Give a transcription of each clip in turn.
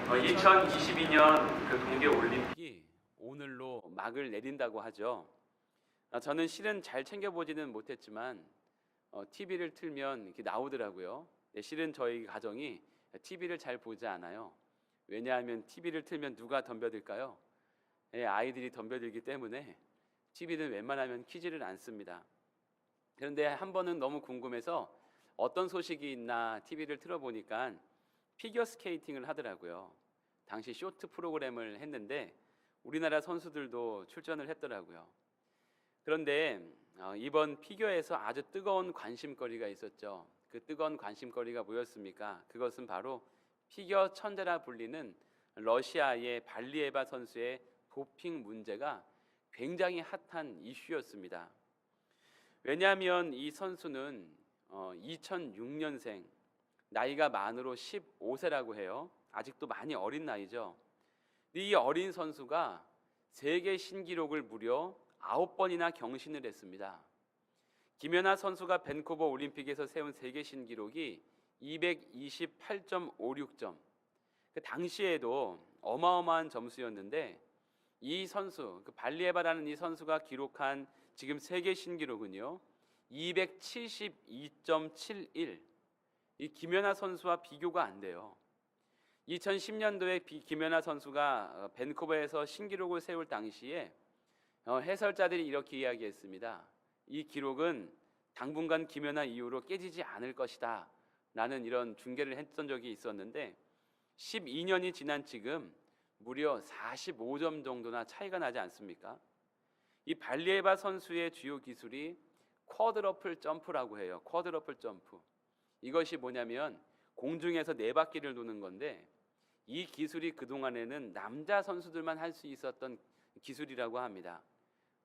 2022년 그 동계 올림픽이 오늘로 막을 내린다고 하죠. 저는 실은 잘 챙겨보지는 못했지만 TV를 틀면 이렇게 나오더라고요. 실은 저희 가정이 TV를 잘 보지 않아요. 왜냐하면 TV를 틀면 누가 덤벼들까요? 아이들이 덤벼들기 때문에 TV는 웬만하면 켜지를 않습니다. 그런데 한 번은 너무 궁금해서 어떤 소식이 있나 TV를 틀어보니까 피겨 스케이팅을 하더라고요. 당시 쇼트 프로그램을 했는데 우리나라 선수들도 출전을 했더라고요. 그런데 이번 피겨에서 아주 뜨거운 관심거리가 있었죠. 그 뜨거운 관심거리가 뭐였습니까? 그것은 바로 피겨 천재라 불리는 러시아의 발리에바 선수의 도핑 문제가 굉장히 핫한 이슈였습니다. 왜냐하면 이 선수는 2006년생, 나이가 만으로 15세라고 해요. 아직도 많이 어린 나이죠. 이 어린 선수가 세계 신기록을 무려 9번이나 경신을 했습니다. 김연아 선수가 밴쿠버 올림픽에서 세운 세계 신기록이 228.56점. 그 당시에도 어마어마한 점수였는데 이 선수, 그 발리에바라는 이 선수가 기록한 지금 세계 신기록은요 272.71. 이 김연아 선수와 비교가 안 돼요. 2010년도에 김연아 선수가 밴쿠버에서 신기록을 세울 당시에 해설자들이 이렇게 이야기했습니다. 이 기록은 당분간 김연아 이후로 깨지지 않을 것이다 라는 이런 중계를 했던 적이 있었는데 12년이 지난 지금 무려 45점 정도나 차이가 나지 않습니까? 이 발리에바 선수의 주요 기술이 쿼드러플 점프라고 해요. 쿼드러플 점프. 이것이 뭐냐면 공중에서 네 바퀴를 도는 건데 이 기술이 그동안에는 남자 선수들만 할 수 있었던 기술이라고 합니다.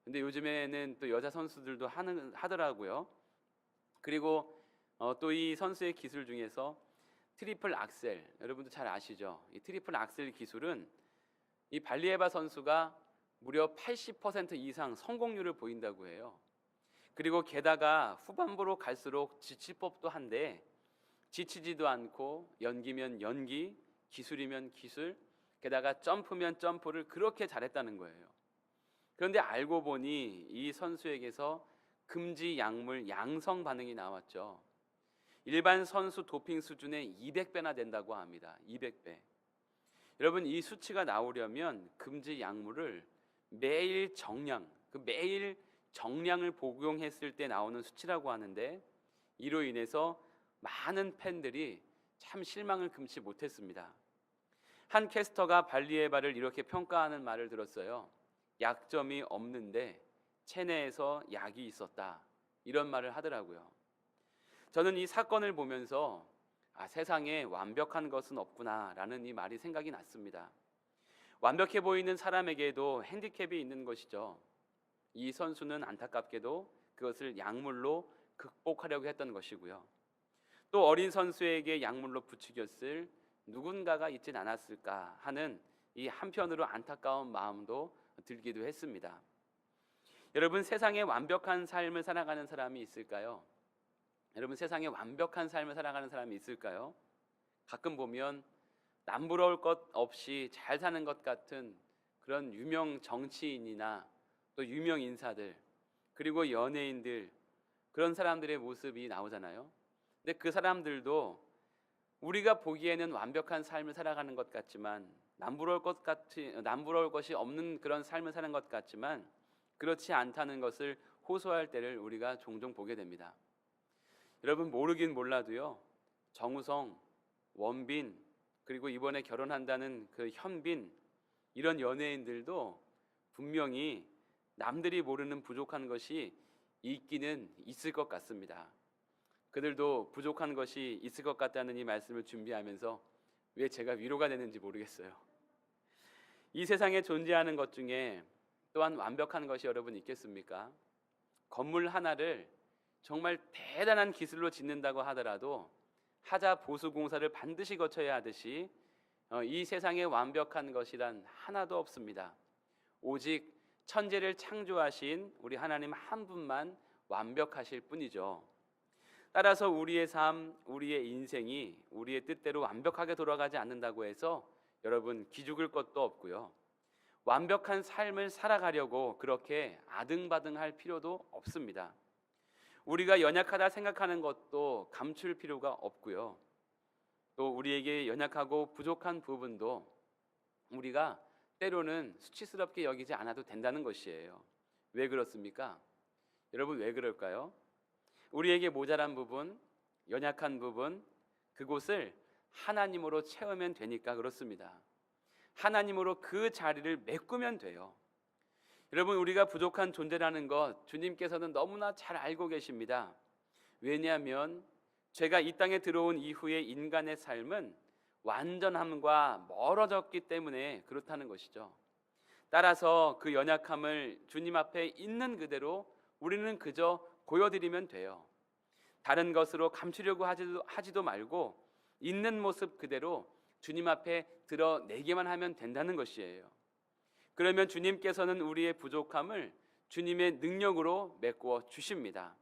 근데 요즘에는 또 여자 선수들도 하더라고요. 그리고 또 이 선수의 기술 중에서 트리플 악셀, 여러분도 잘 아시죠? 이 트리플 악셀 기술은 이 발리에바 선수가 무려 80% 이상 성공률을 보인다고 해요. 그리고 게다가 후반부로 갈수록 지칠 법도 한데 지치지도 않고 연기면 연기, 기술이면 기술, 게다가 점프면 점프를 그렇게 잘했다는 거예요. 그런데 알고 보니 이 선수에게서 금지 약물 양성 반응이 나왔죠. 일반 선수 도핑 수준의 200배나 된다고 합니다. 200배. 여러분, 이 수치가 나오려면 금지 약물을 매일 정량을 복용했을 때 나오는 수치라고 하는데 이로 인해서 많은 팬들이 참 실망을 금치 못했습니다. 한 캐스터가 발리에바를 이렇게 평가하는 말을 들었어요. 약점이 없는데 체내에서 약이 있었다. 이런 말을 하더라고요. 저는 이 사건을 보면서 세상에 완벽한 것은 없구나라는 이 말이 생각이 났습니다. 완벽해 보이는 사람에게도 핸디캡이 있는 것이죠. 이 선수는 안타깝게도 그것을 약물로 극복하려고 했던 것이고요. 또 어린 선수에게 약물로 부추겼을 누군가가 있진 않았을까 하는 이 한편으로 안타까운 마음도 들기도 했습니다. 여러분, 세상에 완벽한 삶을 살아가는 사람이 있을까요? 여러분, 세상에 완벽한 삶을 살아가는 사람이 있을까요? 가끔 보면 남부러울 것 없이 잘 사는 것 같은 그런 유명 정치인이나 또 유명 인사들, 그리고 연예인들, 그런 사람들의 모습이 나오잖아요. 근데 그 사람들도 우리가 보기에는 완벽한 삶을 살아가는 것 같지만 남부러울 것이 없는 그런 삶을 사는 것 같지만 그렇지 않다는 것을 호소할 때를 우리가 종종 보게 됩니다. 여러분, 모르긴 몰라도요, 정우성, 원빈, 그리고 이번에 결혼한다는 그 현빈, 이런 연예인들도 분명히 남들이 모르는 부족한 것이 있기는 있을 것 같습니다. 그들도 부족한 것이 있을 것 같다는 이 말씀을 준비하면서 왜 제가 위로가 되는지 모르겠어요. 이 세상에 존재하는 것 중에 또한 완벽한 것이 여러분 있겠습니까? 건물 하나를 정말 대단한 기술로 짓는다고 하더라도 하자 보수 공사를 반드시 거쳐야 하듯이 이 세상에 완벽한 것이란 하나도 없습니다. 오직 천재를 창조하신 우리 하나님 한 분만 완벽하실 뿐이죠. 따라서 우리의 삶, 우리의 인생이 우리의 뜻대로 완벽하게 돌아가지 않는다고 해서 여러분 기죽을 것도 없고요. 완벽한 삶을 살아가려고 그렇게 아등바등할 필요도 없습니다. 우리가 연약하다 생각하는 것도 감출 필요가 없고요. 또 우리에게 연약하고 부족한 부분도 우리가 때로는 수치스럽게 여기지 않아도 된다는 것이에요. 왜 그렇습니까? 여러분 왜 그럴까요? 우리에게 모자란 부분, 연약한 부분, 그곳을 하나님으로 채우면 되니까 그렇습니다. 하나님으로 그 자리를 메꾸면 돼요. 여러분 우리가 부족한 존재라는 것 주님께서는 너무나 잘 알고 계십니다. 왜냐하면 죄가 이 땅에 들어온 이후에 인간의 삶은 완전함과 멀어졌기 때문에 그렇다는 것이죠. 따라서 그 연약함을 주님 앞에 있는 그대로 우리는 그저 보여드리면 돼요. 다른 것으로 감추려고 하지도 말고 있는 모습 그대로 주님 앞에 드러내기만 하면 된다는 것이에요. 그러면 주님께서는 우리의 부족함을 주님의 능력으로 메꾸어 주십니다.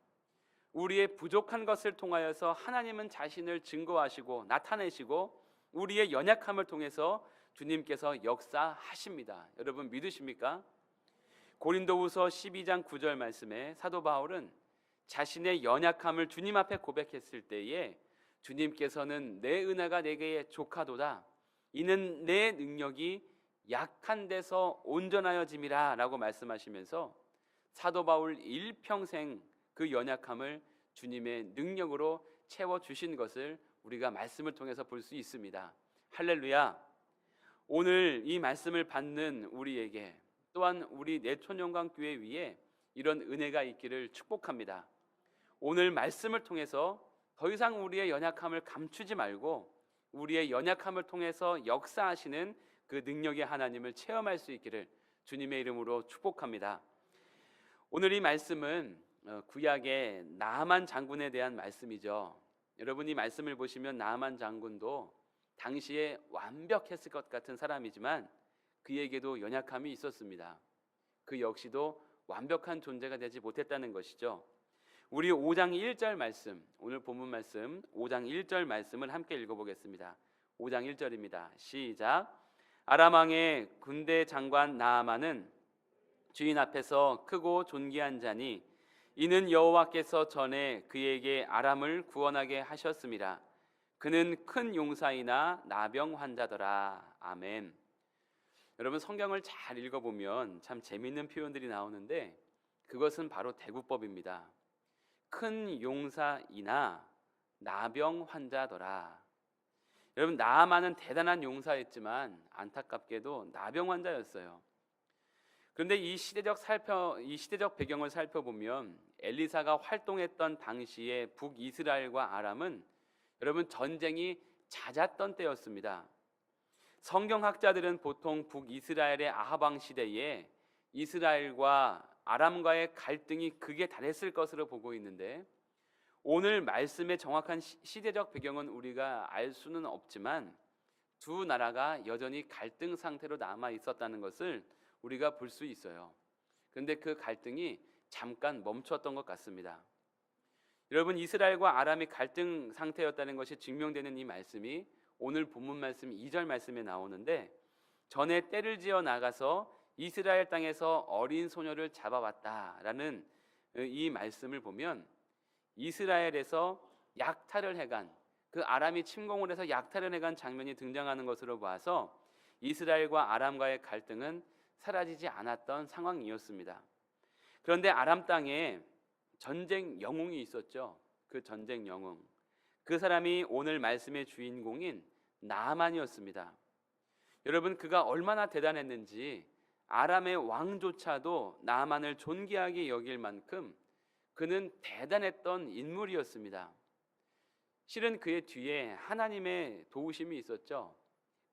우리의 부족한 것을 통하여서 하나님은 자신을 증거하시고 나타내시고 우리의 연약함을 통해서 주님께서 역사하십니다. 여러분 믿으십니까? 고린도후서 12장 9절 말씀에 사도 바울은 자신의 연약함을 주님 앞에 고백했을 때에 주님께서는 내 은혜가 내게 족하도다. 이는 내 능력이 약한 데서 온전하여짐이라 라고 말씀하시면서 사도 바울 일평생 그 연약함을 주님의 능력으로 채워주신 것을 우리가 말씀을 통해서 볼 수 있습니다. 할렐루야. 오늘 이 말씀을 받는 우리에게 또한 우리 내촌영광교회 위에 이런 은혜가 있기를 축복합니다. 오늘 말씀을 통해서 더 이상 우리의 연약함을 감추지 말고 우리의 연약함을 통해서 역사하시는 그 능력의 하나님을 체험할 수 있기를 주님의 이름으로 축복합니다. 오늘 이 말씀은 구약의 나아만 장군에 대한 말씀이죠. 여러분 이 말씀을 보시면 나아만 장군도 당시에 완벽했을 것 같은 사람이지만 그에게도 연약함이 있었습니다. 그 역시도 완벽한 존재가 되지 못했다는 것이죠. 우리 5장 1절 말씀, 오늘 본문 말씀 5장 1절 말씀을 함께 읽어보겠습니다. 5장 1절입니다. 시작. 아람 왕의 군대 장관 나아만은 주인 앞에서 크고 존귀한 자니 이는 여호와께서 전에 그에게 아람을 구원하게 하셨습니다. 그는 큰 용사이나 나병 환자더라. 아멘. 여러분 성경을 잘 읽어보면 참 재미있는 표현들이 나오는데 그것은 바로 대구법입니다. 큰 용사이나 나병 환자더라. 여러분 나아만은 대단한 용사였지만 안타깝게도 나병 환자였어요. 그런데 이 시대적 배경을 살펴보면 엘리사가 활동했던 당시에 북이스라엘과 아람은 여러분 전쟁이 잦았던 때였습니다. 성경학자들은 보통 북이스라엘의 아합 왕 시대에 이스라엘과 아람과의 갈등이 극에 달했을 것으로 보고 있는데 오늘 말씀의 정확한 시대적 배경은 우리가 알 수는 없지만 두 나라가 여전히 갈등 상태로 남아 있었다는 것을 우리가 볼 수 있어요. 그런데 그 갈등이 잠깐 멈췄던 것 같습니다. 여러분 이스라엘과 아람이 갈등 상태였다는 것이 증명되는 이 말씀이 오늘 본문 말씀 2절 말씀에 나오는데 전에 떼를 지어 나가서 이스라엘 땅에서 어린 소녀를 잡아왔다라는 이 말씀을 보면 이스라엘에서 약탈을 해간 그 아람이 침공을 해서 약탈을 해간 장면이 등장하는 것으로 봐서 이스라엘과 아람과의 갈등은 사라지지 않았던 상황이었습니다. 그런데 아람 땅에 전쟁 영웅이 있었죠. 그 전쟁 영웅, 그 사람이 오늘 말씀의 주인공인 나아만이었습니다. 여러분 그가 얼마나 대단했는지 아람의 왕조차도 나아만을 존귀하게 여길 만큼 그는 대단했던 인물이었습니다. 실은 그의 뒤에 하나님의 도우심이 있었죠.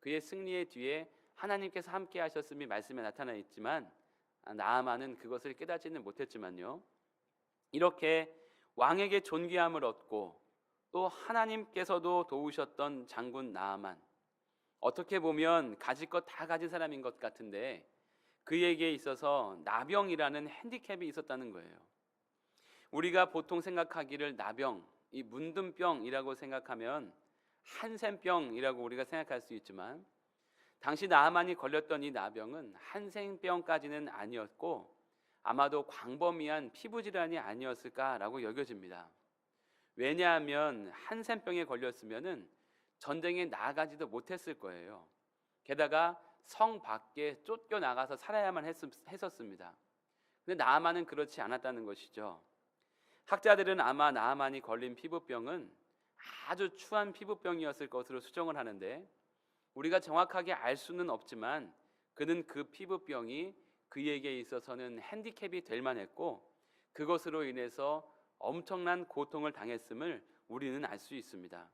그의 승리의 뒤에 하나님께서 함께 하셨음이 말씀에 나타나 있지만 나아만은 그것을 깨닫지는 못했지만요. 이렇게 왕에게 존귀함을 얻고 또 하나님께서도 도우셨던 장군 나아만, 어떻게 보면 가질 것 다 가진 사람인 것 같은데 그에게 있어서 나병이라는 핸디캡이 있었다는 거예요. 우리가 보통 생각하기를 나병, 이 문둥병이라고 생각하면 한센병이라고 우리가 생각할 수 있지만 당시 나아만이 걸렸던 이 나병은 한생병까지는 아니었고 아마도 광범위한 피부 질환이 아니었을까라고 여겨집니다. 왜냐하면 한센병에 걸렸으면은 전쟁에 나가지도 못했을 거예요. 게다가 성 밖에 쫓겨 나가서 살아야만 했었습니다. 근데 나아만은 그렇지 않았다는 것이죠. 학자들은 아마 나아만이 걸린 피부병은 아주 추한 피부병이었을 것으로 추정을 하는데, 우리가 정확하게 알 수는 없지만 그는 그 피부병이 그에게 있어서는 핸디캡이 될 만했고 그것으로 인해서 엄청난 고통을 당했음을 우리는 알 수 있습니다.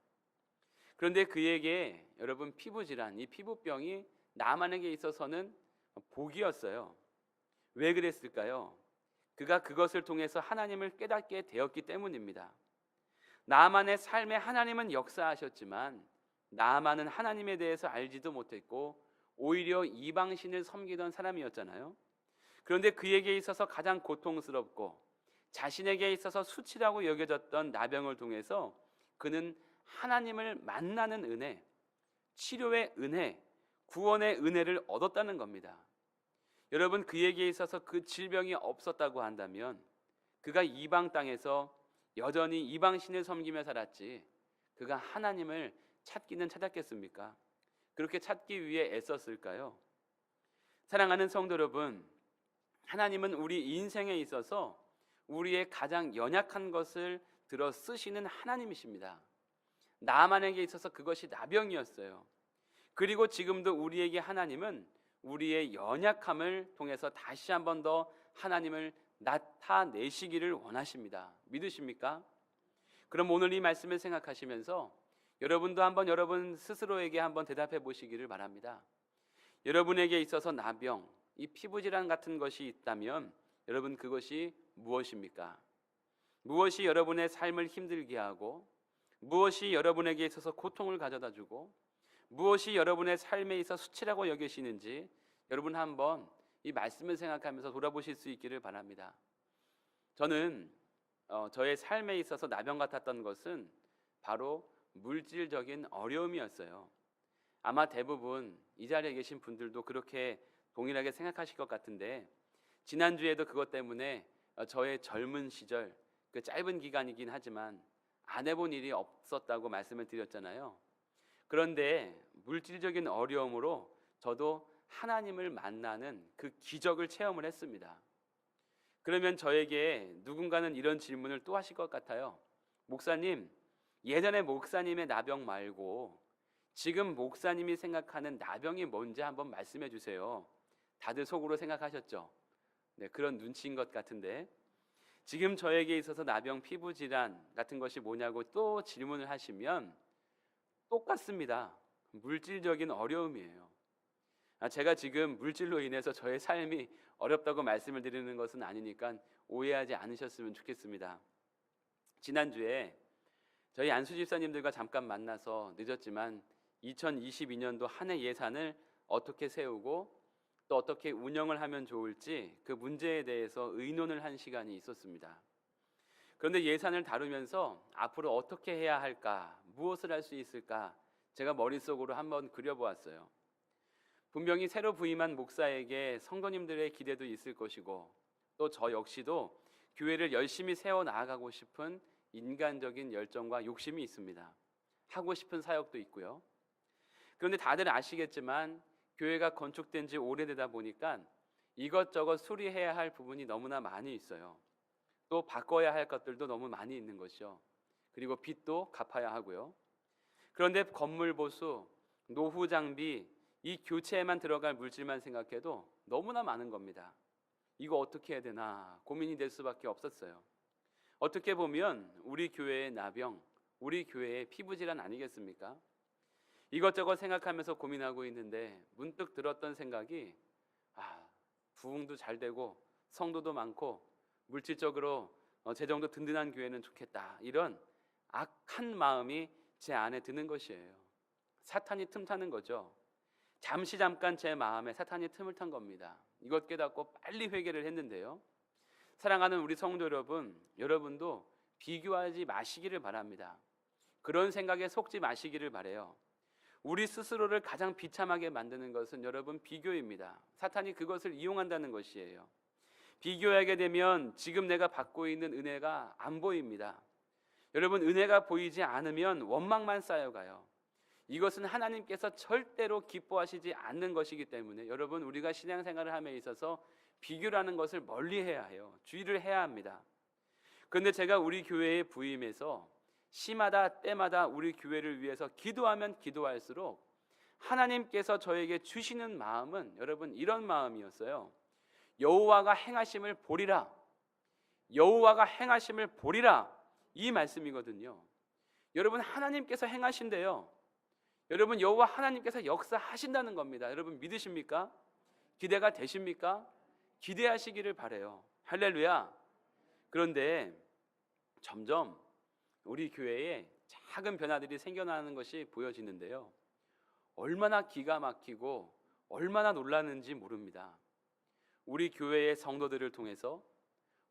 그런데 그에게 여러분 피부 질환, 이 피부병이 나만에게 있어서는 복이었어요. 왜 그랬을까요? 그가 그것을 통해서 하나님을 깨닫게 되었기 때문입니다. 나만의 삶에 하나님은 역사하셨지만 나만은 하나님에 대해서 알지도 못했고 오히려 이방신을 섬기던 사람이었잖아요. 그런데 그에게 있어서 가장 고통스럽고 자신에게 있어서 수치라고 여겨졌던 나병을 통해서 그는 하나님을 만나는 은혜, 치료의 은혜, 구원의 은혜를 얻었다는 겁니다. 여러분, 그에게 있어서 그 질병이 없었다고 한다면 그가 이방 땅에서 여전히 이방신을 섬기며 살았지 그가 하나님을 찾기는 찾았겠습니까? 그렇게 찾기 위해 애썼을까요? 사랑하는 성도 여러분, 하나님은 우리 인생에 있어서 우리의 가장 연약한 것을 들어 쓰시는 하나님이십니다. 나만에게 있어서 그것이 나병이었어요. 그리고 지금도 우리에게 하나님은 우리의 연약함을 통해서 다시 한 번 더 하나님을 나타내시기를 원하십니다. 믿으십니까? 그럼 오늘 이 말씀을 생각하시면서 여러분도 한번 여러분 스스로에게 한번 대답해 보시기를 바랍니다. 여러분에게 있어서 나병, 이 피부질환 같은 것이 있다면 여러분 그것이 무엇입니까? 무엇이 여러분의 삶을 힘들게 하고 무엇이 여러분에게 있어서 고통을 가져다 주고 무엇이 여러분의 삶에 있어 수치라고 여기시는지 여러분 한번 이 말씀을 생각하면서 돌아보실 수 있기를 바랍니다. 저는 저의 삶에 있어서 나병 같았던 것은 바로 물질적인 어려움이었어요. 아마 대부분 이 자리에 계신 분들도 그렇게 동일하게 생각하실 것 같은데, 지난주에도 그것 때문에 저의 젊은 시절, 그 짧은 기간이긴 하지만 안 해본 일이 없었다고 말씀을 드렸잖아요. 그런데 물질적인 어려움으로 저도 하나님을 만나는 그 기적을 체험을 했습니다. 그러면 저에게 누군가는 이런 질문을 또 하실 것 같아요. 목사님, 예전에 목사님의 나병 말고 지금 목사님이 생각하는 나병이 뭔지 한번 말씀해 주세요. 다들 속으로 생각하셨죠? 네, 그런 눈치인 것 같은데, 지금 저에게 있어서 나병 피부 질환 같은 것이 뭐냐고 또 질문을 하시면 똑같습니다. 물질적인 어려움이에요. 제가 지금 물질로 인해서 저의 삶이 어렵다고 말씀을 드리는 것은 아니니까 오해하지 않으셨으면 좋겠습니다. 지난주에 저희 안수 집사님들과 잠깐 만나서 늦었지만 2022년도 한 해 예산을 어떻게 세우고 또 어떻게 운영을 하면 좋을지 그 문제에 대해서 의논을 한 시간이 있었습니다. 그런데 예산을 다루면서 앞으로 어떻게 해야 할까, 무엇을 할 수 있을까 제가 머릿속으로 한번 그려보았어요. 분명히 새로 부임한 목사에게 성도님들의 기대도 있을 것이고 또 저 역시도 교회를 열심히 세워나가고 싶은 인간적인 열정과 욕심이 있습니다. 하고 싶은 사역도 있고요. 그런데 다들 아시겠지만 교회가 건축된 지 오래되다 보니까 이것저것 수리해야 할 부분이 너무나 많이 있어요. 또 바꿔야 할 것들도 너무 많이 있는 것이죠. 그리고 빚도 갚아야 하고요. 그런데 건물 보수, 노후 장비, 이 교체에만 들어갈 물질만 생각해도 너무나 많은 겁니다. 이거 어떻게 해야 되나 고민이 될 수밖에 없었어요. 어떻게 보면 우리 교회의 나병, 우리 교회의 피부질환 아니겠습니까? 이것저것 생각하면서 고민하고 있는데 문득 들었던 생각이, 부흥도 잘 되고 성도도 많고 물질적으로 재정도 든든한 교회는 좋겠다, 이런 악한 마음이 제 안에 드는 것이에요. 사탄이 틈타는 거죠. 잠깐 제 마음에 사탄이 틈을 탄 겁니다. 이것 깨닫고 빨리 회개를 했는데요. 사랑하는 우리 성도 여러분, 여러분도 비교하지 마시기를 바랍니다. 그런 생각에 속지 마시기를 바라요. 우리 스스로를 가장 비참하게 만드는 것은 여러분 비교입니다. 사탄이 그것을 이용한다는 것이에요. 비교하게 되면 지금 내가 받고 있는 은혜가 안 보입니다. 여러분, 은혜가 보이지 않으면 원망만 쌓여가요. 이것은 하나님께서 절대로 기뻐하시지 않는 것이기 때문에 여러분, 우리가 신앙생활을 함에 있어서 비교라는 것을 멀리해야 해요. 주의를 해야 합니다. 그런데 제가 우리 교회에 부임해서 시마다 때마다 우리 교회를 위해서 기도하면 기도할수록 하나님께서 저에게 주시는 마음은 여러분 이런 마음이었어요. 여호와가 행하심을 보리라. 여호와가 행하심을 보리라. 이 말씀이거든요. 여러분, 하나님께서 행하신대요. 여러분, 여호와 하나님께서 역사하신다는 겁니다. 여러분 믿으십니까? 기대가 되십니까? 기대하시기를 바라요. 할렐루야. 그런데 점점 우리 교회에 작은 변화들이 생겨나는 것이 보여지는데요. 얼마나 기가 막히고 얼마나 놀라는지 모릅니다. 우리 교회의 성도들을 통해서,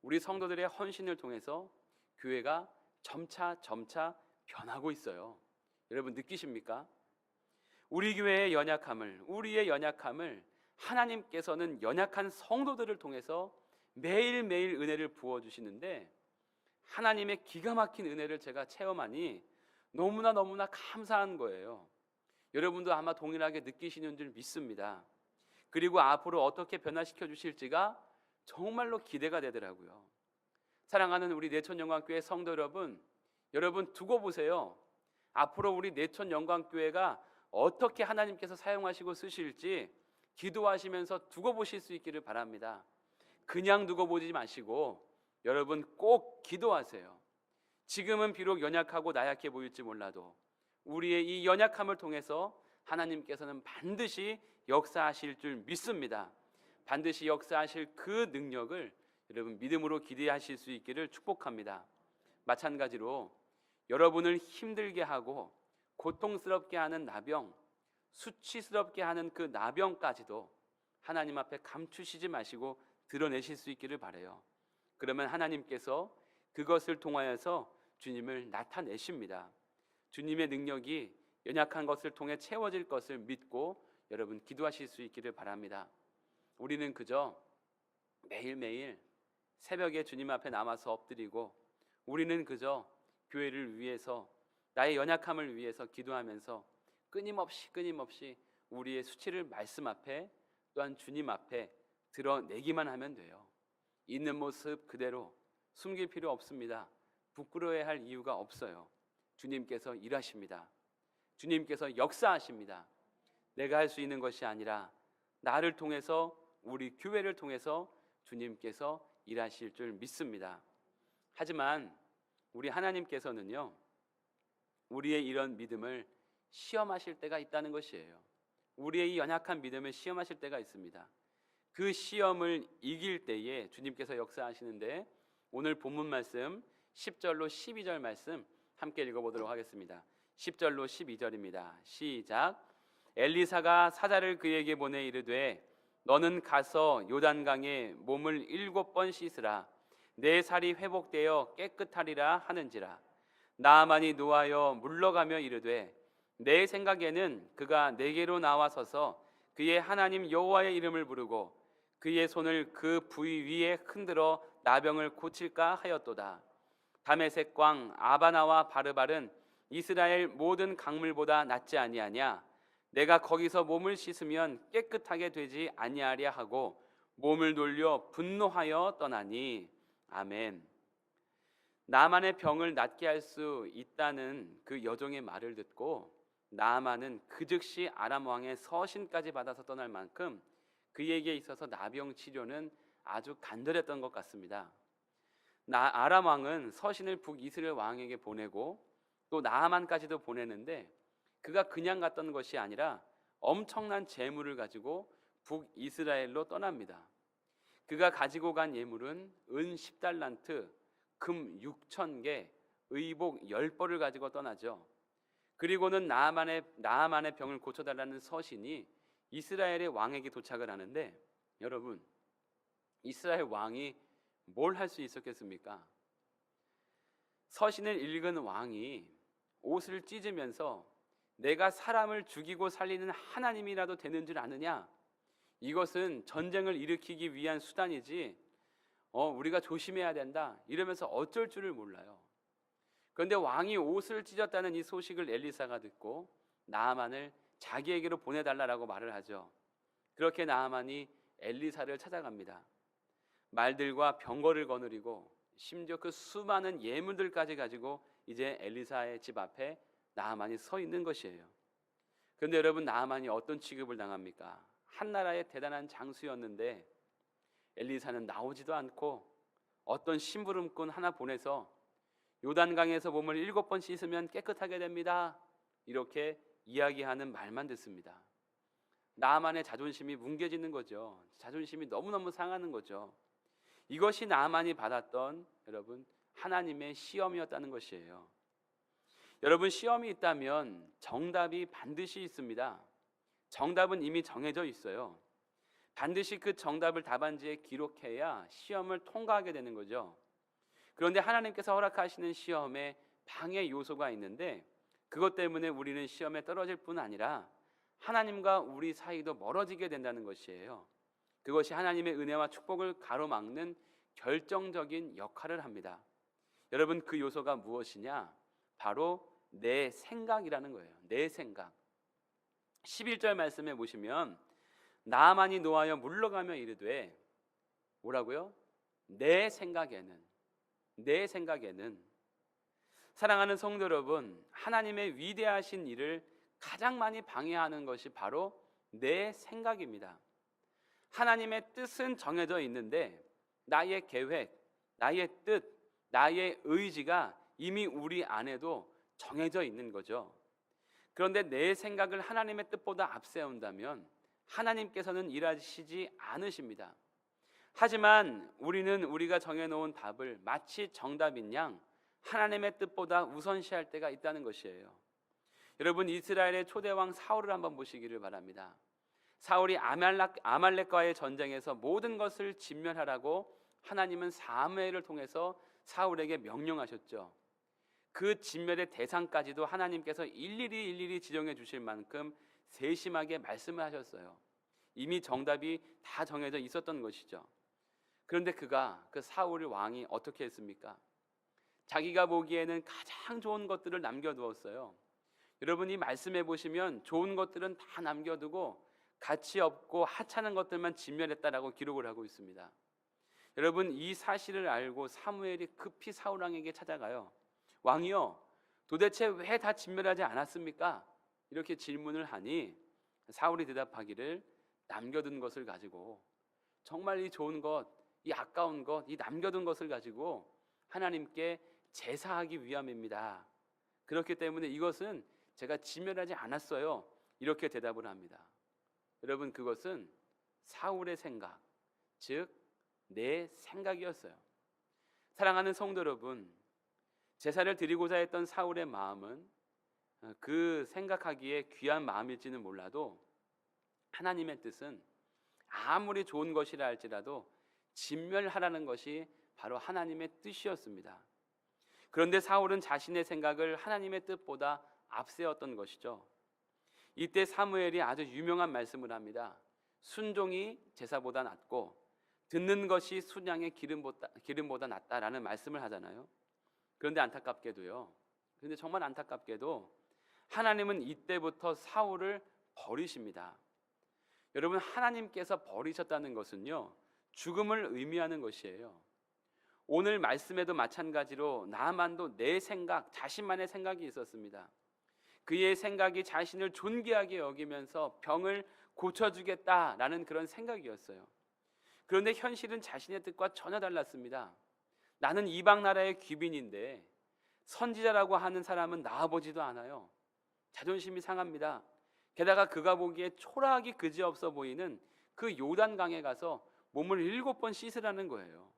우리 성도들의 헌신을 통해서 교회가 점차 변하고 있어요. 여러분 느끼십니까? 우리 교회의 연약함을, 우리의 연약함을 하나님께서는 연약한 성도들을 통해서 매일매일 은혜를 부어주시는데, 하나님의 기가 막힌 은혜를 제가 체험하니 너무나 감사한 거예요. 여러분도 아마 동일하게 느끼시는 줄 믿습니다. 그리고 앞으로 어떻게 변화시켜 주실지가 정말로 기대가 되더라고요. 사랑하는 우리 내천영광교회 성도 여러분, 여러분 두고 보세요. 앞으로 우리 내천영광교회가 어떻게 하나님께서 사용하시고 쓰실지 기도하시면서 두고 보실 수 있기를 바랍니다. 그냥 두고 보지 마시고 여러분 꼭 기도하세요. 지금은 비록 연약하고 나약해 보일지 몰라도 우리의 이 연약함을 통해서 하나님께서는 반드시 역사하실 줄 믿습니다. 반드시 역사하실 그 능력을 여러분 믿음으로 기대하실 수 있기를 축복합니다. 마찬가지로 여러분을 힘들게 하고 고통스럽게 하는 나병, 수치스럽게 하는 그 나병까지도 하나님 앞에 감추시지 마시고 드러내실 수 있기를 바라요. 그러면 하나님께서 그것을 통하여서 주님을 나타내십니다. 주님의 능력이 연약한 것을 통해 채워질 것을 믿고 여러분 기도하실 수 있기를 바랍니다. 우리는 그저 매일매일 새벽에 주님 앞에 남아서 엎드리고, 우리는 그저 교회를 위해서, 나의 연약함을 위해서 기도하면서 끊임없이 우리의 수치를 말씀 앞에, 또한 주님 앞에 드러내기만 하면 돼요. 있는 모습 그대로 숨길 필요 없습니다. 부끄러워야 할 이유가 없어요. 주님께서 일하십니다. 주님께서 역사하십니다. 내가 할 수 있는 것이 아니라 나를 통해서, 우리 교회를 통해서 주님께서 일하실 줄 믿습니다. 하지만 우리 하나님께서는요, 우리의 이런 믿음을 시험하실 때가 있다는 것이에요. 우리의 이 연약한 믿음을 시험하실 때가 있습니다. 그 시험을 이길 때에 주님께서 역사하시는데, 오늘 본문 말씀 10절로 12절 말씀 함께 읽어보도록 하겠습니다. 10절로 12절입니다. 시작. 엘리사가 사자를 그에게 보내 이르되 너는 가서 요단강에 몸을 7번 씻으라. 내 살이 회복되어 깨끗하리라 하는지라. 나아만이 노하여 물러가며 이르되 내 생각에는 그가 내게로 나와서서 그의 하나님 여호와의 이름을 부르고 그의 손을 그 부위 위에 흔들어 나병을 고칠까 하였도다. 다메섹 광 아바나와 바르발은 이스라엘 모든 강물보다 낫지 아니하냐. 내가 거기서 몸을 씻으면 깨끗하게 되지 아니하랴 하고 몸을 돌려 분노하여 떠나니. 아멘. 나만의 병을 낫게 할 수 있다는 그 여종의 말을 듣고 나만은 그 즉시 아람 왕의 서신까지 받아서 떠날 만큼 그에게 있어서 나병 치료는 아주 간절했던 것 같습니다. 아람 왕은 서신을 북이스라엘 왕에게 보내고 또 나아만까지도 보내는데, 그가 그냥 갔던 것이 아니라 엄청난 재물을 가지고 북이스라엘로 떠납니다. 그가 가지고 간 예물은 은 10달란트, 금 6,000개, 의복 10벌을 가지고 떠나죠. 그리고는 나아만의 병을 고쳐달라는 서신이 이스라엘의 왕에게 도착을 하는데, 여러분 이스라엘 왕이 뭘 할 수 있었겠습니까? 서신을 읽은 왕이 옷을 찢으면서 내가 사람을 죽이고 살리는 하나님이라도 되는 줄 아느냐? 이것은 전쟁을 일으키기 위한 수단이지 우리가 조심해야 된다 이러면서 어쩔 줄을 몰라요. 그런데 왕이 옷을 찢었다는 이 소식을 엘리사가 듣고 나아만을 자기에게로 보내달라고 말을 하죠. 그렇게 나아만이 엘리사를 찾아갑니다. 말들과 병거를 거느리고 심지어 그 수많은 예물들까지 가지고 이제 엘리사의 집 앞에 나아만이 서 있는 것이에요. 그런데 여러분, 나아만이 어떤 취급을 당합니까? 한 나라의 대단한 장수였는데 엘리사는 나오지도 않고 어떤 심부름꾼 하나 보내서 요단강에서 몸을 7번 씻으면 깨끗하게 됩니다, 이렇게 이야기하는 말만 듣습니다. 나아만의 자존심이 뭉개지는 거죠. 자존심이 너무너무 상하는 거죠. 이것이 나아만이 받았던 여러분 하나님의 시험이었다는 것이에요. 여러분, 시험이 있다면 정답이 반드시 있습니다. 정답은 이미 정해져 있어요. 반드시 그 정답을 답안지에 기록해야 시험을 통과하게 되는 거죠. 그런데 하나님께서 허락하시는 시험에 방해 요소가 있는데 그것 때문에 우리는 시험에 떨어질 뿐 아니라 하나님과 우리 사이도 멀어지게 된다는 것이에요. 그것이 하나님의 은혜와 축복을 가로막는 결정적인 역할을 합니다. 여러분, 그 요소가 무엇이냐? 바로 내 생각이라는 거예요. 내 생각. 11절 말씀에 보시면 나아만이 노하여 물러가며 이르되 뭐라고요? 내 생각에는. 사랑하는 성도 여러분, 하나님의 위대하신 일을 가장 많이 방해하는 것이 바로 내 생각입니다. 하나님의 뜻은 정해져 있는데 나의 계획, 나의 뜻, 나의 의지가 이미 우리 안에도 정해져 있는 거죠. 그런데 내 생각을 하나님의 뜻보다 앞세운다면 하나님께서는 일하시지 않으십니다. 하지만 우리는 우리가 정해놓은 답을 마치 정답인 양 하나님의 뜻보다 우선시할 때가 있다는 것이에요. 여러분, 이스라엘의 초대왕 사울을 한번 보시기를 바랍니다. 사울이 아말렉과의 전쟁에서 모든 것을 진멸하라고 하나님은 사무엘을 통해서 사울에게 명령하셨죠. 그 진멸의 대상까지도 하나님께서 일일이 지정해 주실 만큼 세심하게 말씀을 하셨어요. 이미 정답이 다 정해져 있었던 것이죠. 그런데 그 사울 왕이 어떻게 했습니까? 자기가 보기에는 가장 좋은 것들을 남겨두었어요. 여러분, 이 말씀해 보시면 좋은 것들은 다 남겨두고 가치 없고 하찮은 것들만 진멸했다라고 기록을 하고 있습니다. 여러분, 이 사실을 알고 사무엘이 급히 사울 왕에게 찾아가요. 왕이요, 도대체 왜 다 진멸하지 않았습니까? 이렇게 질문을 하니 사울이 대답하기를 남겨둔 것을 가지고, 정말 이 좋은 것, 이 아까운 것, 이 남겨둔 것을 가지고 하나님께 제사하기 위함입니다. 그렇기 때문에 이것은 제가 진멸하지 않았어요, 이렇게 대답을 합니다. 여러분, 그것은 사울의 생각, 즉 내 생각이었어요. 사랑하는 성도 여러분, 제사를 드리고자 했던 사울의 마음은 그 생각하기에 귀한 마음일지는 몰라도 하나님의 뜻은 아무리 좋은 것이라 할지라도 진멸하라는 것이 바로 하나님의 뜻이었습니다. 그런데 사울은 자신의 생각을 하나님의 뜻보다 앞세웠던 것이죠. 이때 사무엘이 아주 유명한 말씀을 합니다. 순종이 제사보다 낫고 듣는 것이 순양의 기름보다 낫다라는 말씀을 하잖아요. 그런데 정말 안타깝게도 하나님은 이때부터 사울을 버리십니다. 여러분, 하나님께서 버리셨다는 것은요, 죽음을 의미하는 것이에요. 오늘 말씀에도 마찬가지로 나만도 내 생각, 자신만의 생각이 있었습니다. 그의 생각이 자신을 존귀하게 여기면서 병을 고쳐주겠다라는 그런 생각이었어요. 그런데 현실은 자신의 뜻과 전혀 달랐습니다. 나는 이방 나라의 귀빈인데 선지자라고 하는 사람은 나와보지도 않아요. 자존심이 상합니다. 게다가 그가 보기에 초라하기 그지없어 보이는 그 요단강에 가서 몸을 7번 씻으라는 거예요.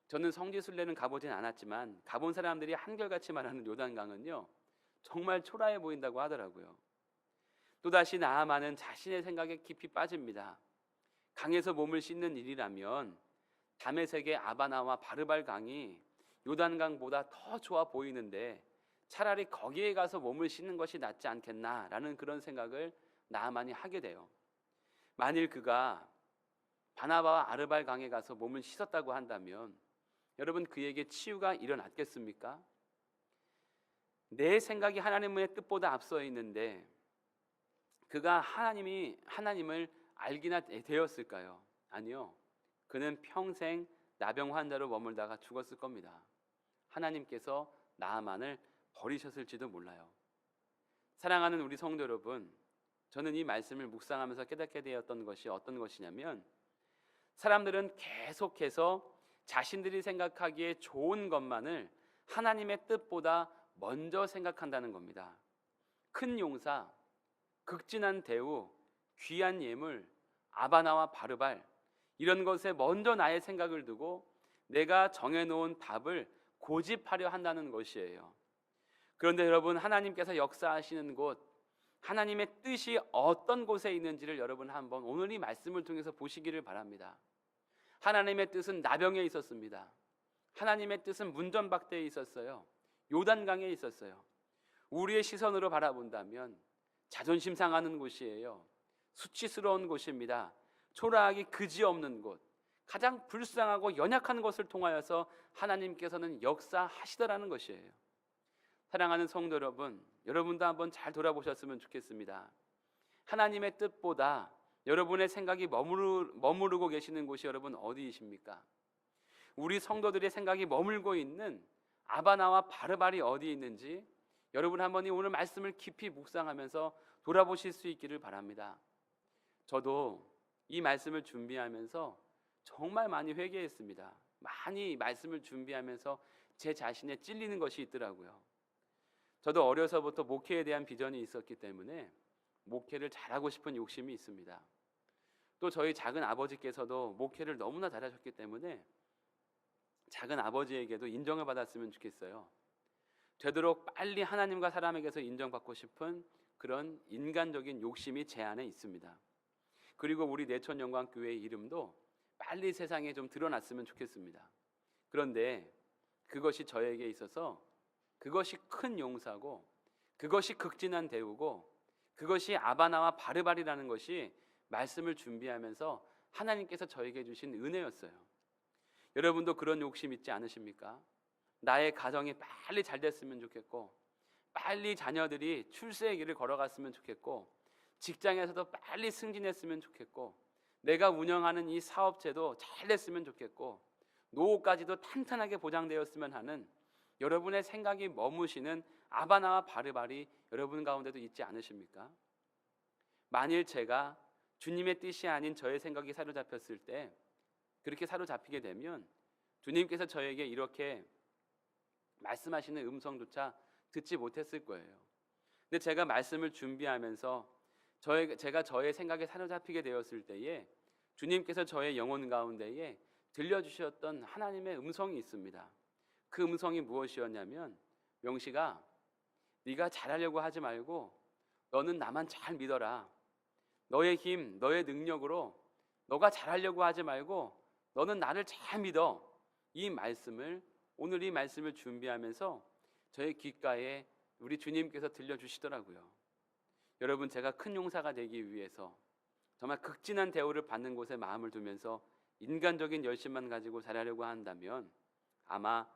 저는 성지순례는 가보진 않았지만 가본 사람들이 한결같이 말하는 요단강은요, 정말 초라해 보인다고 하더라고요. 또다시 나아만은 자신의 생각에 깊이 빠집니다. 강에서 몸을 씻는 일이라면 다메섹의 아바나와 바르발 강이 요단강보다 더 좋아 보이는데 차라리 거기에 가서 몸을 씻는 것이 낫지 않겠나라는 그런 생각을 나아만이 하게 돼요. 만일 그가 바나바와 아르발 강에 가서 몸을 씻었다고 한다면 여러분 그에게 치유가 일어났겠습니까? 내 생각이 하나님의 뜻보다 앞서 있는데 그가 하나님을 알기나 되었을까요? 아니요. 그는 평생 나병 환자로 머물다가 죽었을 겁니다. 하나님께서 나아만을 버리셨을지도 몰라요. 사랑하는 우리 성도 여러분, 저는 이 말씀을 묵상하면서 깨닫게 되었던 것이 어떤 것이냐면 사람들은 계속해서 자신들이 생각하기에 좋은 것만을 하나님의 뜻보다 먼저 생각한다는 겁니다. 큰 용사, 극진한 대우, 귀한 예물, 아바나와 바르발 이런 것에 먼저 나의 생각을 두고 내가 정해놓은 답을 고집하려 한다는 것이에요. 그런데 여러분, 하나님께서 역사하시는 곳, 하나님의 뜻이 어떤 곳에 있는지를 여러분 한번 오늘 이 말씀을 통해서 보시기를 바랍니다. 하나님의 뜻은 나병에 있었습니다. 하나님의 뜻은 문전박대에 있었어요. 요단강에 있었어요. 우리의 시선으로 바라본다면 자존심 상하는 곳이에요. 수치스러운 곳입니다. 초라하기 그지없는 곳, 가장 불쌍하고 연약한 것을 통하여서 하나님께서는 역사하시더라는 것이에요. 사랑하는 성도 여러분, 여러분도 한번 잘 돌아보셨으면 좋겠습니다. 하나님의 뜻보다 여러분의 생각이 머무르고 계시는 곳이 여러분 어디이십니까? 우리 성도들의 생각이 머물고 있는 아바나와 바르발이 어디에 있는지 여러분 한번 오늘 말씀을 깊이 묵상하면서 돌아보실 수 있기를 바랍니다. 저도 이 말씀을 준비하면서 정말 많이 회개했습니다. 많이 말씀을 준비하면서 제 자신에 찔리는 것이 있더라고요. 저도 어려서부터 목회에 대한 비전이 있었기 때문에 목회를 잘하고 싶은 욕심이 있습니다. 또 저희 작은 아버지께서도 목회를 너무나 잘하셨기 때문에 작은 아버지에게도 인정을 받았으면 좋겠어요. 되도록 빨리 하나님과 사람에게서 인정받고 싶은 그런 인간적인 욕심이 제 안에 있습니다. 그리고 우리 내천영광교회의 이름도 빨리 세상에 좀 드러났으면 좋겠습니다. 그런데 그것이 저에게 있어서 그것이 큰 용사고 그것이 극진한 대우고 그것이 아바나와 바르발이라는 것이 말씀을 준비하면서 하나님께서 저에게 주신 은혜였어요. 여러분도 그런 욕심 있지 않으십니까? 나의 가정이 빨리 잘 됐으면 좋겠고 빨리 자녀들이 출세의 길을 걸어갔으면 좋겠고 직장에서도 빨리 승진했으면 좋겠고 내가 운영하는 이 사업체도 잘 됐으면 좋겠고 노후까지도 탄탄하게 보장되었으면 하는 여러분의 생각이 머무시는 아바나와 바르발이 여러분 가운데도 있지 않으십니까? 만일 제가 주님의 뜻이 아닌 저의 생각이 사로잡혔을 때 그렇게 사로잡히게 되면 주님께서 저에게 이렇게 말씀하시는 음성조차 듣지 못했을 거예요. 근데 제가 말씀을 준비하면서 제가 저의 생각에 사로잡히게 되었을 때에 주님께서 저의 영혼 가운데에 들려주셨던 하나님의 음성이 있습니다. 그 음성이 무엇이었냐면 명식아, 네가 잘하려고 하지 말고 너는 나만 잘 믿어라. 너의 힘, 너의 능력으로 너가 잘하려고 하지 말고 너는 나를 잘 믿어. 오늘 이 말씀을 준비하면서 저의 귓가에 우리 주님께서 들려주시더라고요. 여러분, 제가 큰 용사가 되기 위해서 정말 극진한 대우를 받는 곳에 마음을 두면서 인간적인 열심만 가지고 잘하려고 한다면 아마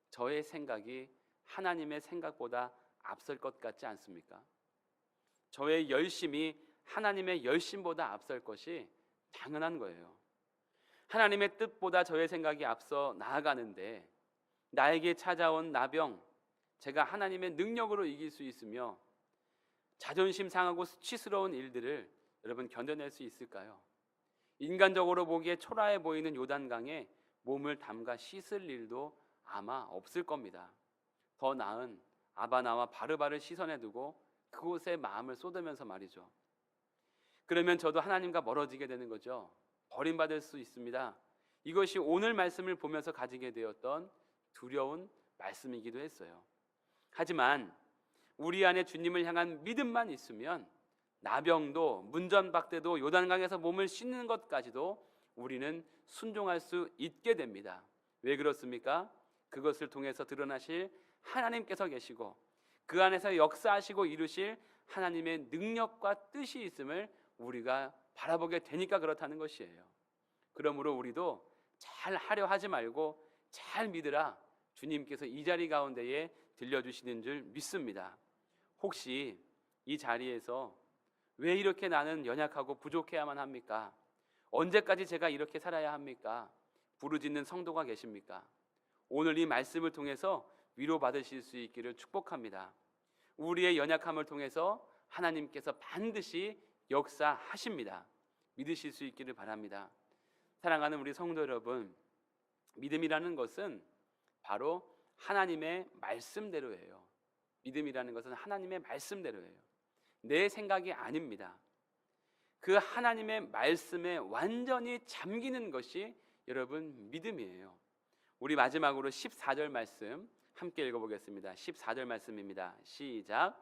저의 생각이 하나님의 생각보다 앞설 것 같지 않습니까? 저의 열심이 하나님의 열심보다 앞설 것이 당연한 거예요. 하나님의 뜻보다 저의 생각이 앞서 나아가는데 나에게 찾아온 나병, 제가 하나님의 능력으로 이길 수 있으며 자존심 상하고 수치스러운 일들을 여러분 견뎌낼 수 있을까요? 인간적으로 보기에 초라해 보이는 요단강에 몸을 담가 씻을 일도 아마 없을 겁니다. 더 나은 아바나와 바르바를 시선에 두고 그곳에 마음을 쏟으면서 말이죠. 그러면 저도 하나님과 멀어지게 되는 거죠. 버림받을 수 있습니다. 이것이 오늘 말씀을 보면서 가지게 되었던 두려운 말씀이기도 했어요. 하지만 우리 안에 주님을 향한 믿음만 있으면 나병도 문전박대도 요단강에서 몸을 씻는 것까지도 우리는 순종할 수 있게 됩니다. 왜 그렇습니까? 그것을 통해서 드러나실 하나님께서 계시고 그 안에서 역사하시고 이루실 하나님의 능력과 뜻이 있음을 우리가 바라보게 되니까 그렇다는 것이에요. 그러므로 우리도 잘 하려 하지 말고 잘 믿으라, 주님께서 이 자리 가운데에 들려주시는 줄 믿습니다. 혹시 이 자리에서 왜 이렇게 나는 연약하고 부족해야만 합니까? 언제까지 제가 이렇게 살아야 합니까? 부르짖는 성도가 계십니까? 오늘 이 말씀을 통해서 위로받으실 수 있기를 축복합니다. 우리의 연약함을 통해서 하나님께서 반드시 역사하십니다. 믿으실 수 있기를 바랍니다. 사랑하는 우리 성도 여러분, 믿음이라는 것은 바로 하나님의 말씀대로예요. 믿음이라는 것은 하나님의 말씀대로예요. 내 생각이 아닙니다. 그 하나님의 말씀에 완전히 잠기는 것이 여러분 믿음이에요. 우리 마지막으로 14절 말씀 함께 읽어보겠습니다. 14절 말씀입니다. 시작.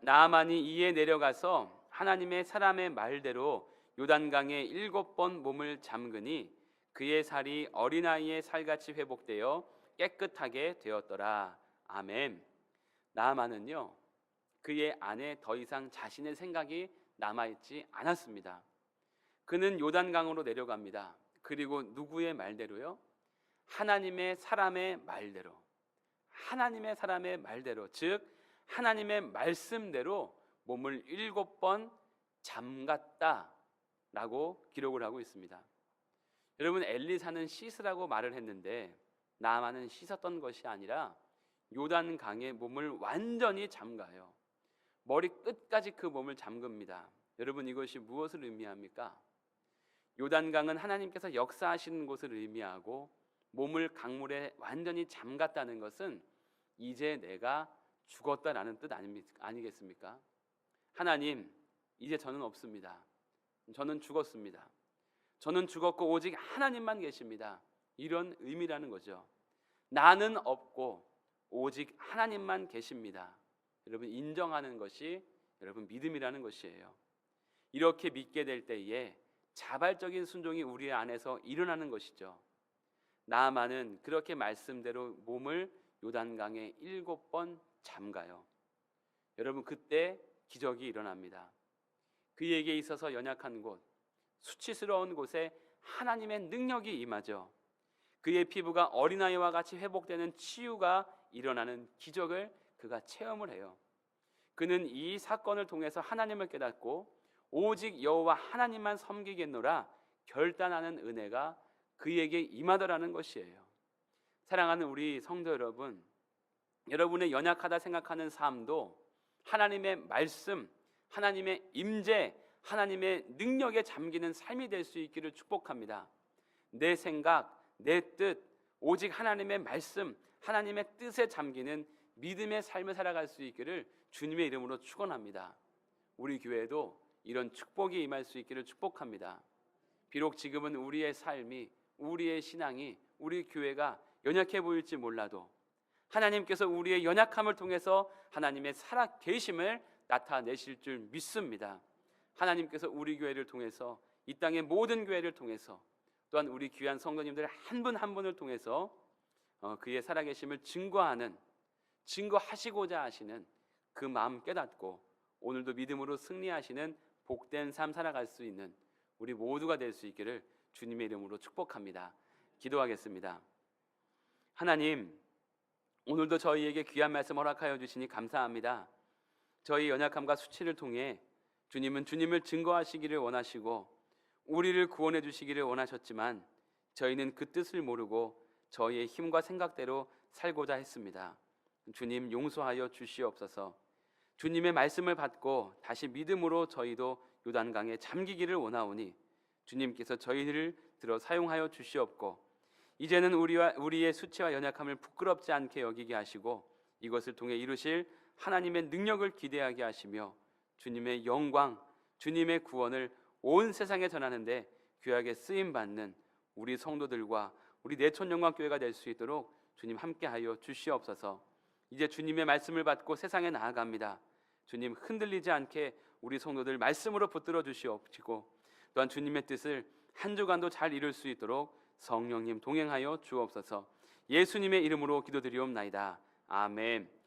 나아만이 이에 내려가서 하나님의 사람의 말대로 요단강에 7번 몸을 잠그니 그의 살이 어린아이의 살같이 회복되어 깨끗하게 되었더라. 아멘. 나아만은요, 그의 안에 더 이상 자신의 생각이 남아있지 않았습니다. 그는 요단강으로 내려갑니다. 그리고 누구의 말대로요? 하나님의 사람의 말대로, 하나님의 사람의 말대로, 즉 하나님의 말씀대로 몸을 7번 잠갔다라고 기록을 하고 있습니다. 여러분, 엘리사는 씻으라고 말을 했는데 나아만은 씻었던 것이 아니라 요단강에 몸을 완전히 잠가요. 머리 끝까지 그 몸을 잠깁니다. 여러분, 이것이 무엇을 의미합니까? 요단강은 하나님께서 역사하시는 곳을 의미하고 몸을 강물에 완전히 잠갔다는 것은 이제 내가 죽었다라는 뜻 아니겠습니까? 하나님, 이제 저는 없습니다. 저는 죽었습니다. 저는 죽었고 오직 하나님만 계십니다. 이런 의미라는 거죠. 나는 없고 오직 하나님만 계십니다. 여러분, 인정하는 것이 여러분 믿음이라는 것이에요. 이렇게 믿게 될 때에 자발적인 순종이 우리 안에서 일어나는 것이죠. 나아만은 그렇게 말씀대로 몸을 요단강에 7번 잠가요. 여러분, 그때 기적이 일어납니다. 그에게 있어서 연약한 곳, 수치스러운 곳에 하나님의 능력이 임하죠. 그의 피부가 어린아이와 같이 회복되는 치유가 일어나는 기적을 그가 체험을 해요. 그는 이 사건을 통해서 하나님을 깨닫고 오직 여호와 하나님만 섬기겠노라 결단하는 은혜가 그에게 임하더라는 것이에요. 사랑하는 우리 성도 여러분, 여러분의 연약하다 생각하는 삶도 하나님의 말씀, 하나님의 임재, 하나님의 능력에 잠기는 삶이 될 수 있기를 축복합니다. 내 생각, 내 뜻, 오직 하나님의 말씀, 하나님의 뜻에 잠기는 믿음의 삶을 살아갈 수 있기를 주님의 이름으로 축원합니다. 우리 교회도 이런 축복이 임할 수 있기를 축복합니다. 비록 지금은 우리의 삶이, 우리의 신앙이, 우리 교회가 연약해 보일지 몰라도 하나님께서 우리의 연약함을 통해서 하나님의 살아계심을 나타내실 줄 믿습니다. 하나님께서 우리 교회를 통해서, 이 땅의 모든 교회를 통해서, 또한 우리 귀한 성도님들 한 분 한 분을 통해서 그의 살아계심을 증거하시고자 하시는 그 마음 깨닫고 오늘도 믿음으로 승리하시는 복된 삶 살아갈 수 있는 우리 모두가 될 수 있기를 주님의 이름으로 축복합니다. 기도하겠습니다. 하나님, 오늘도 저희에게 귀한 말씀 허락하여 주시니 감사합니다. 저희 연약함과 수치를 통해 주님은 주님을 증거하시기를 원하시고 우리를 구원해 주시기를 원하셨지만 저희는 그 뜻을 모르고 저희의 힘과 생각대로 살고자 했습니다. 주님, 용서하여 주시옵소서. 주님의 말씀을 받고 다시 믿음으로 저희도 요단강에 잠기기를 원하오니 주님께서 저희를 들어 사용하여 주시옵고 이제는 우리의 수치와 연약함을 부끄럽지 않게 여기게 하시고 이것을 통해 이루실 하나님의 능력을 기대하게 하시며 주님의 영광, 주님의 구원을 온 세상에 전하는데 귀하게 쓰임받는 우리 성도들과 우리 내촌영광교회가 될 수 있도록 주님 함께하여 주시옵소서. 이제 주님의 말씀을 받고 세상에 나아갑니다. 주님, 흔들리지 않게 우리 성도들 말씀으로 붙들어 주시옵시고 또한 주님의 뜻을 한 주간도 잘 이룰 수 있도록 성령님 동행하여 주옵소서. 예수님의 이름으로 기도드리옵나이다. 아멘.